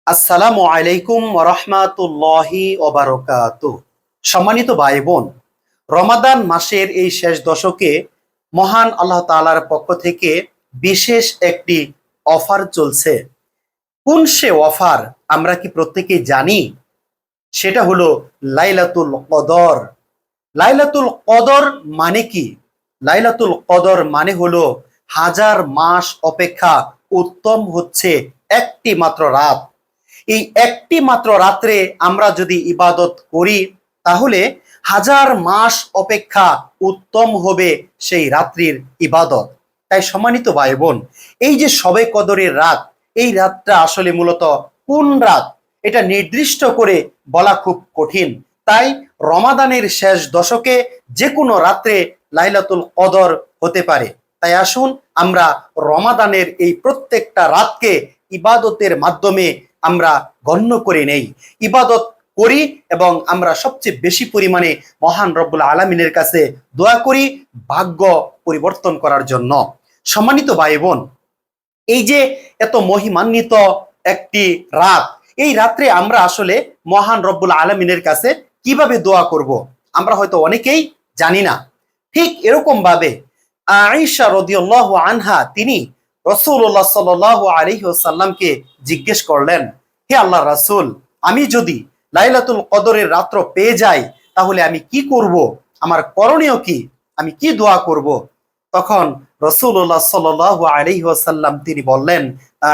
আসসালামু আলাইকুম রহমাতুল্লাহি ওবারকাতুহ। সম্মানিত ভাই বোন, রমাদান মাসের এই শেষ দশকে মহান আল্লাহ তাআলার পক্ষ থেকে বিশেষ একটি অফার চলছে। কোন সে অফার আমরা কি প্রত্যেকেই জানি? সেটা হলো লাইলাতুল কদর। লাইলাতুল কদর মানে কি? লাইলাতুল কদর মানে হলো হাজার মাস অপেক্ষা উত্তম হচ্ছে একটি মাত্র রাত। এই একটি মাত্র রাত্রে আমরা যদি ইবাদত করি তাহলে হাজার মাস অপেক্ষা উত্তম হবে সেই রাত্রির ইবাদত। তাই সম্মানিত ভাই বোন, এই যে শবে কদরের রাত, এই রাতটা আসলে মূলত কোন রাত এটা নির্দিষ্ট করে বলা খুব কঠিন। তাই রমাদানের শেষ দশকে যে কোনো রাত্রে লাইলাতুল কদর হতে পারে। তাই আসুন আমরা রমাদানের এই প্রত্যেকটা রাতকে ইবাদতের মাধ্যমে আমরা গণ্য করে নেই, ইবাদত করি এবং আমরা সবচেয়ে বেশি পরিমাণে মহান রব্বুল আলামিনের কাছে দোয়া করি ভাগ্য পরিবর্তন করার জন্য। সম্মানিত ভাই বোন, এই যে এত মহিমান্বিত একটি রাত, এই রাত্রে আমরা আসলে মহান রব্বুল আলামিনের কাছে কিভাবে দোয়া করব আমরা হয়তো অনেকেই জানি না। ঠিক এরকম ভাবে আয়েশা রাদিয়াল্লাহু আনহা তিনি রাসূলুল্লাহ সাল্লাল্লাহু আলাইহি ওয়াসাল্লামকে জিজ্ঞেস করলেন, হে আল্লাহর রাসূল, আমি যদি লাইলাতুল কদরের রাত্র পেয়ে যাই তাহলে আমি কি করব? আমার করণীয় কি? আমি কি দোয়া করব? তখন রাসূলুল্লাহ সাল্লাল্লাহু আলাইহি ওয়াসাল্লাম তিনি বললেন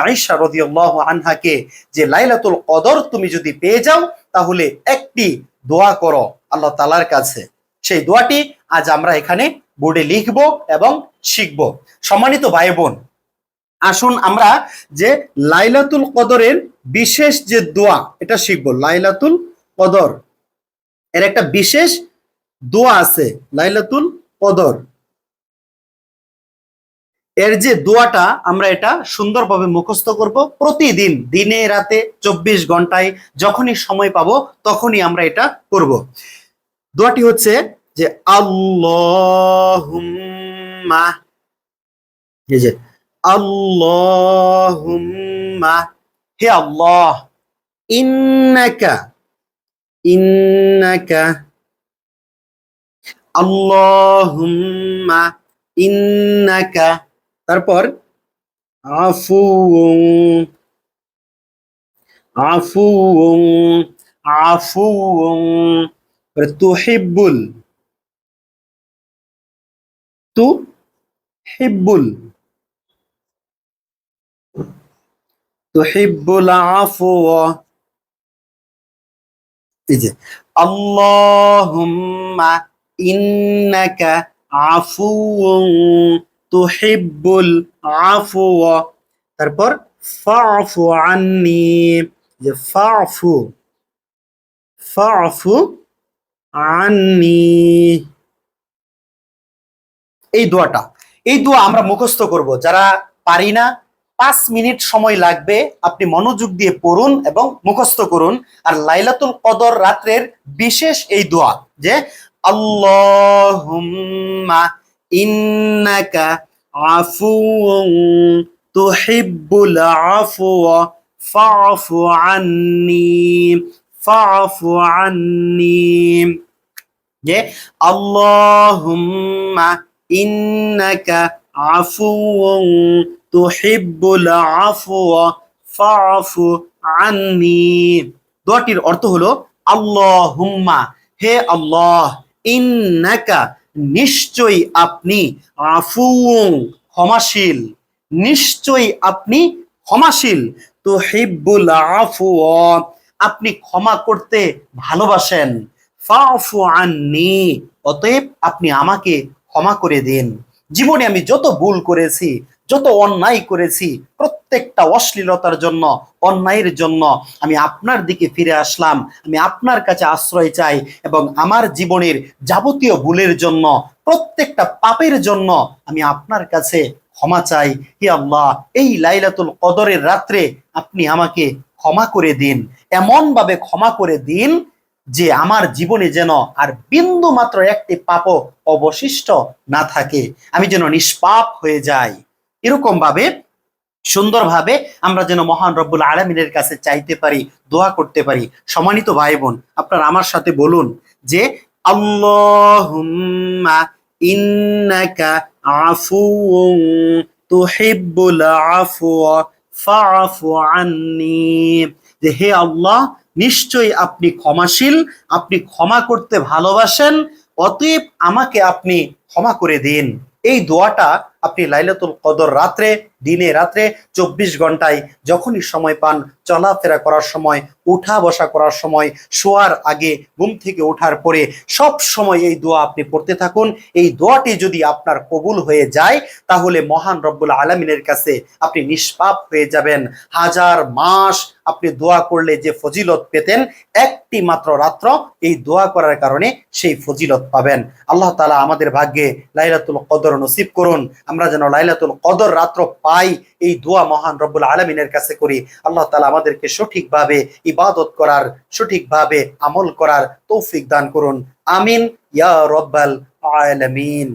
আয়েশা রাদিয়াল্লাহু আনহাকে যে লাইলাতুল কদর তুমি যদি পেয়ে যাও তাহলে একটি দোয়া করো আল্লাহ তাআলার কাছে। সেই দোয়াটি আজ আমরা এখানে বোর্ডে লিখব এবং শিখব। সম্মানিত ভাই বোন, আসুন আমরা যে লাইলাতুল কদরের বিশেষ যে দোয়া এটা শিখব। লাইলাতুল কদর এর একটা বিশেষ দোয়া আছে, লাইলাতুল কদর এর যে দোয়াটা আমরা এটা সুন্দরভাবে মুখস্থ করব প্রতিদিন, দিনে রাতে 24 ঘন্টায় যখনই সময় পাবো তখনই আমরা এটা করব। দোয়াটি হচ্ছে যে আল্লাহুম্মা, এই যে আল্লাহুম্মা, হে আল্লাহ, ইন্নাকা, ইন্নাকা, আল্লাহুম্মা ইন্নাকা, তারপর আফুউন, আফুউন, আফুউন, তুহিব্বুল, তুহিব্বুল, তুহিব্বুল আফওয়া, এই যে আল্লাহুম্মা ইন্নাকা আফুউন তুহিব্বুল আফওয়া, তারপর ফাফু আন্নি, যে ফাফু, ফাফু আন্নি, এই দোয়াটা, এই দোয়া আমরা মুখস্থ করব। যারা পারি না 5 মিনিট সময় লাগবে, আপনি মনোযোগ দিয়ে পড়ুন এবং মুখস্থ করুন। আর লাইলাতুল কদর রাত্রের বিশেষ এই দোয়া যে আল্লাহুম্মা ইন্নাকা আফুউন তুহিব্বুল আফওয়া ফাফু আন্নি, ফাফু আন্নি, যে আল্লাহুম্মা ইন্নাকা আফুউন তুহিব্বুল আফওয়া ফাফু আন্নি। দোয়াটির অর্থ হলো আল্লাহুম্মা, হে আল্লাহ, ইন্নাকা, নিশ্চয়ই আপনি, আফুউন, ক্ষমাশীল, নিশ্চয়ই আপনি ক্ষমাশীল, তুহিব্বুল আফওয়া, আপনি ক্ষমা করতে ভালোবাসেন, ফাফু আন্নি, অতএব আপনি আমাকে ক্ষমা করে দিন। জীবনে আমি যত ভুল করেছি, যত অন্যায় করেছি, প্রত্যেকটা অশ্লীলতার জন্য, অন্যায়ের জন্য আমি আপনার দিকে ফিরে আসলাম। আমি আপনার কাছে আশ্রয় চাই এবং আমার জীবনের যাবতীয় ভুলের জন্য, প্রত্যেকটা পাপের জন্য আমি আপনার কাছে ক্ষমা চাই। হে আল্লাহ, এই লাইলাতুল কদরের রাত্রে আপনি আমাকে ক্ষমা করে দিন, এমন ভাবে ক্ষমা করে দিন যে আমার জীবনে যেন আর বিন্দু মাত্র একটি পাপও অবশিষ্ট না থাকে, আমি যেন নিষ্পাপ হয়ে যাই। এরকম ভাবে সুন্দরভাবে আমরা যেন মহান রব্বুল আলামিনের কাছে চাইতে পারি, দোয়া করতে পারি। সম্মানিত ভাই বোন, আপনারা আমার সাথে বলুন যে আল্লাহুম্মা ইন্নাকা আফুউন তুহিব্বুল আফওয়া ফাআফু আন্নি। যে হে আল্লাহ, নিশ্চয়ই আপনি ক্ষমাশীল, আপনি ক্ষমা করতে ভালোবাসেন, অতএব আমাকে আপনি ক্ষমা করে দিন। এই দোয়াটা আপনি লাইলাতুল কদর রাত্রে, দিনে রাত্রে 24 ঘন্টায় যখনই সময় পান, চলাফেরা করার সময়, উঠা বসা করার সময়, শোয়ার আগে, ঘুম থেকে ওঠার পরে সব সময় এই দোয়া আপনি পড়তে থাকুন। এই দোয়াটি যদি আপনার কবুল হয়ে যায় তাহলে মহান রব্বুল আলামিনের কাছে আপনি নিষ্পাপ হয়ে যাবেন। হাজার মাস আপনি দোয়া করলে যে ফজিলত পেতেন, একটি মাত্র রাত্র এই দোয়া করার কারণে সেই ফজিলত পাবেন। আল্লাহ তাআলা আমাদের ভাগ্যে লাইলাতুল কদর নসিব করুন। আমরা যেন লাইলাতুল কদর রাত্র পাই, এই দোয়া মহান রব্বুল আলামিনের কাছে করি। আল্লাহ তাআলা আমাদেরকে সঠিকভাবে ইবাদত করার, সঠিকভাবে আমল করার তৌফিক দান করুন। আমিন ইয়া রব্বাল আলামিন।